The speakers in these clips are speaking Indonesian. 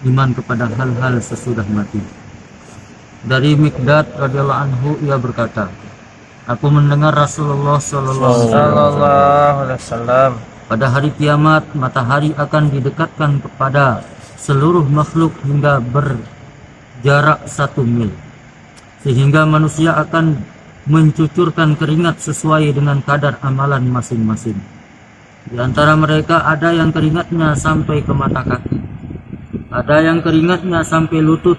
iman kepada hal-hal sesudah mati. Dari Miqdad radhiyallahu anhu, ia berkata, aku mendengar Rasulullah sallallahu alaihi wasallam, pada hari kiamat matahari akan didekatkan kepada seluruh makhluk hingga berjarak 1 mil, sehingga manusia akan mencucurkan keringat sesuai dengan kadar amalan masing-masing. Di antara mereka ada yang keringatnya sampai ke mata kaki, ada yang keringatnya sampai lutut,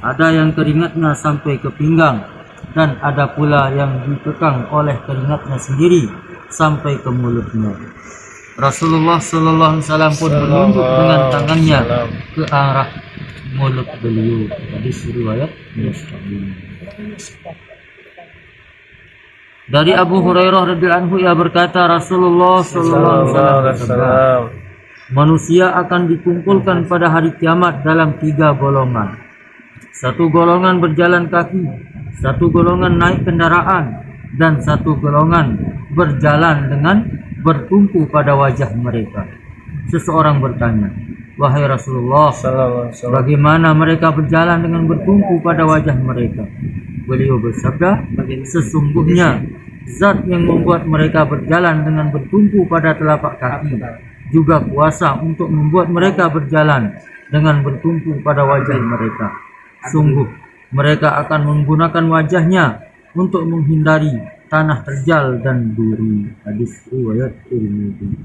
ada yang keringatnya sampai ke pinggang, dan ada pula yang dikekang oleh keringatnya sendiri sampai ke mulutnya. Rasulullah sallallahu alaihi wasallam pun menunjuk dengan tangannya ke arah mulut beliau. Hadis riwayat Muslim. Dari Abu Hurairah radhiyallahu anhu, ia berkata, Rasulullah sallallahu alaihi wasallam, manusia akan dikumpulkan pada hari kiamat dalam 3 golongan. 1 golongan berjalan kaki, 1 golongan naik kendaraan, dan 1 golongan berjalan dengan bertumpu pada wajah mereka. Seseorang bertanya, wahai Rasulullah, bagaimana mereka berjalan dengan bertumpu pada wajah mereka? Beliau bersabda, sesungguhnya zat yang membuat mereka berjalan dengan bertumpu pada telapak kaki juga kuasa untuk membuat mereka berjalan dengan bertumpu pada wajah mereka. Sungguh mereka akan menggunakan wajahnya untuk menghindari tanah terjal dan duri. Hadis riwayat Tirmidzi.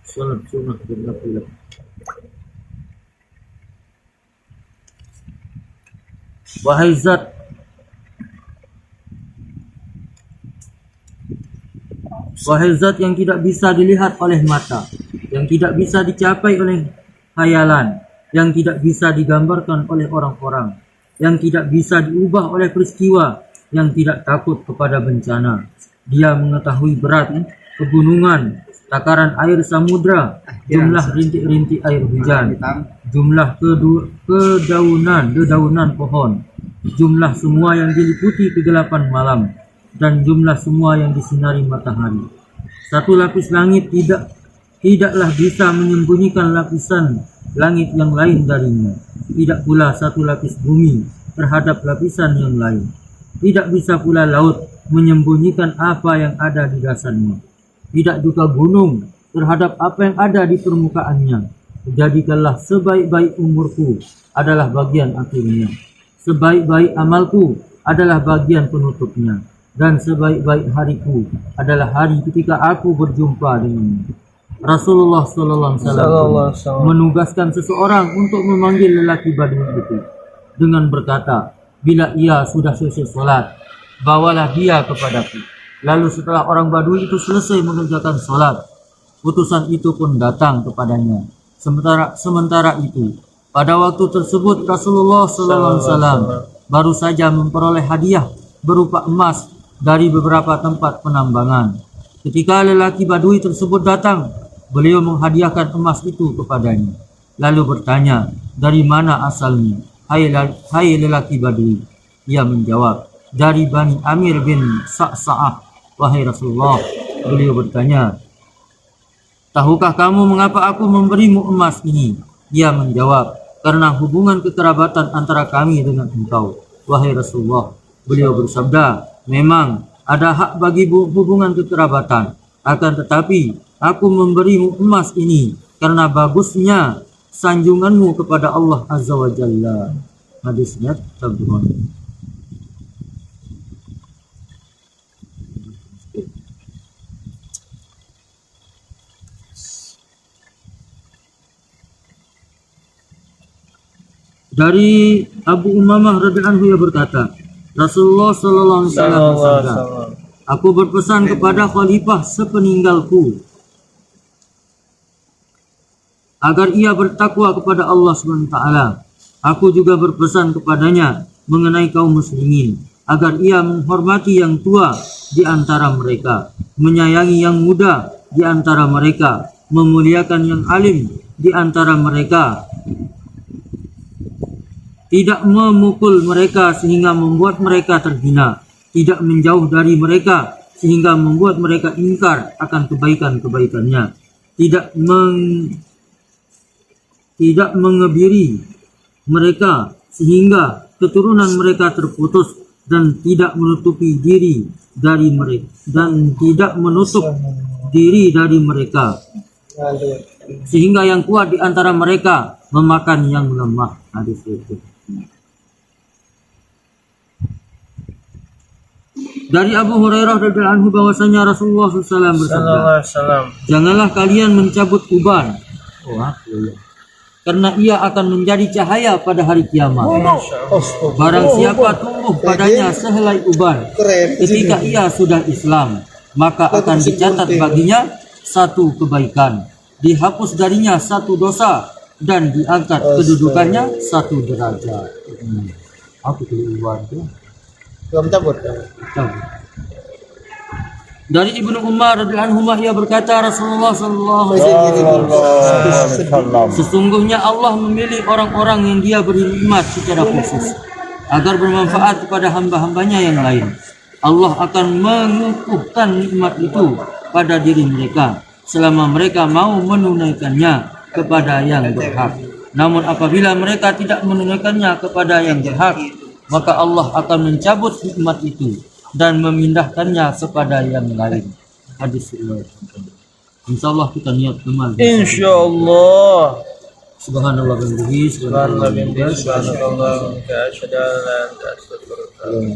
Salat sunnah bernafilah. Wahai zat yang tidak bisa dilihat oleh mata, yang tidak bisa dicapai oleh khayalan, yang tidak bisa digambarkan oleh orang-orang, yang tidak bisa diubah oleh peristiwa, yang tidak takut kepada bencana. Dia mengetahui berat pegunungan, takaran air samudra, jumlah rintik-rintik air hujan, jumlah dedaunan pohon, jumlah semua yang diliputi kegelapan malam, dan jumlah semua yang disinari matahari. 1 lapis langit tidaklah bisa menyembunyikan lapisan langit yang lain darinya. Tidak pula 1 lapis bumi terhadap lapisan yang lain. Tidak bisa pula laut menyembunyikan apa yang ada di dasarnya. Tidak juga gunung terhadap apa yang ada di permukaannya. Jadikanlah sebaik-baik umurku adalah bagian akhirnya, sebaik-baik amalku adalah bagian penutupnya, dan sebaik-baik hariku adalah hari ketika aku berjumpa denganmu. Rasulullah sallallahu alaihi wasallam menugaskan seseorang untuk memanggil lelaki Badui itu dengan berkata, bila ia sudah selesai salat, bawalah dia kepadaku. Lalu setelah orang Badui itu selesai mengerjakan salat, utusan itu pun datang kepadanya. Sementara itu, pada waktu tersebut Rasulullah sallallahu alaihi wasallam baru saja memperoleh hadiah berupa emas dari beberapa tempat penambangan. Ketika lelaki Badui tersebut datang, beliau menghadiahkan emas itu kepadanya, lalu bertanya, dari mana asalnya, hai lelaki Badui? Ia menjawab, dari Bani Amir bin Sa'sa'ah. Wahai Rasulullah, beliau bertanya, tahukah kamu mengapa aku memberimu emas ini? Ia menjawab, karena hubungan kekerabatan antara kami dengan engkau. Wahai Rasulullah, beliau bersabda, memang ada hak bagi hubungan kekerabatan, akan tetapi aku memberimu emas ini karena bagusnya sanjunganmu kepada Allah Azza wa Jalla. Hadisnya Tabrani. Dari Abu Umamah radhiyallahu anhu, ia berkata, Rasulullah sallallahu alaihi wasallam bersabda, aku berpesan kepada khalifah sepeninggalku agar ia bertakwa kepada Allah SWT. Aku juga berpesan kepadanya mengenai kaum muslimin agar ia menghormati yang tua di antara mereka, menyayangi yang muda di antara mereka, memuliakan yang alim di antara mereka, tidak memukul mereka sehingga membuat mereka terhina, tidak menjauh dari mereka sehingga membuat mereka ingkar akan kebaikan-kebaikannya, tidak mengebiri mereka sehingga keturunan mereka terputus, dan tidak menutupi diri dari mereka, dan tidak menutup diri dari mereka, sehingga yang kuat di antara mereka memakan yang lemah. Hadis itu. Dari Abu Hurairah radhiyallahu anhu bahwasanya Rasulullah SAW bersabda, janganlah kalian mencabut uban, karena ia akan menjadi cahaya pada hari kiamat. Barang siapa tumbuh padanya sehelai uban ketika ia sudah Islam, maka akan dicatat baginya satu kebaikan, dihapus darinya satu dosa, dan diangkat kedudukannya satu derajat. Apa itu uban itu? Dari Ibnu Umar radhiyallahu anhu ia berkata, Rasulullah sallallahu alaihi wasallam, sesungguhnya Allah memilih orang-orang yang Dia beri nikmat secara khusus agar bermanfaat kepada hamba-hambanya yang lain. Allah akan mengukuhkan nikmat itu pada diri mereka selama mereka mau menunaikannya kepada yang berhak. Namun apabila mereka tidak menunaikannya kepada yang berhak, maka Allah akan mencabut nikmat itu dan memindahkannya kepada yang lain. Hadis riwayat. Insyaallah kita niat amal. Insyaallah. Subhanallah wa bihamdihi, Subhanallah. Asyhadu an la ilaha illallah wa asyhadu anna Muhammadan rasulullah.